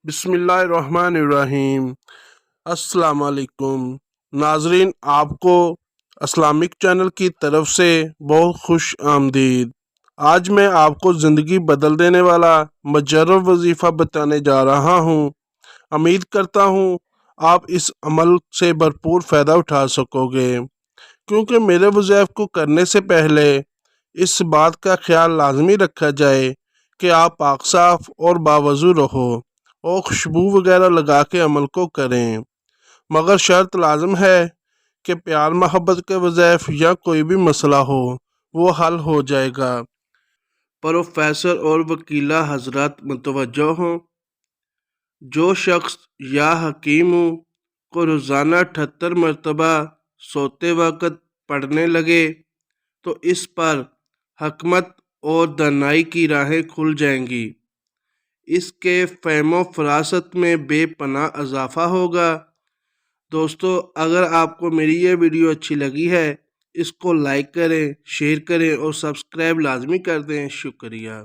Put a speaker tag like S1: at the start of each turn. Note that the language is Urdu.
S1: بسم اللہ الرحمن الرحیم۔ السلام علیکم ناظرین، آپ کو اسلامک چینل کی طرف سے بہت خوش آمدید۔ آج میں آپ کو زندگی بدل دینے والا مجرب وظیفہ بتانے جا رہا ہوں۔ امید کرتا ہوں آپ اس عمل سے بھرپور فائدہ اٹھا سکو گے، کیونکہ میرے وظائف کو کرنے سے پہلے اس بات کا خیال لازمی رکھا جائے کہ آپ پاک صاف اور باوضو رہو اور خوشبو وغیرہ لگا کے عمل کو کریں، مگر شرط لازم ہے کہ پیار محبت کے وظائف یا کوئی بھی مسئلہ ہو وہ حل ہو جائے گا۔ پروفیسر اور وکیلہ حضرات متوجہ ہوں، جو شخص یا حکیم کو روزانہ 78 مرتبہ سوتے وقت پڑھنے لگے تو اس پر حکمت اور دانائی کی راہیں کھل جائیں گی، اس کے فہم و فراست میں بے پناہ اضافہ ہوگا۔ دوستو، اگر آپ کو میری یہ ویڈیو اچھی لگی ہے اس کو لائک کریں، شیئر کریں اور سبسکرائب لازمی کر دیں۔ شکریہ۔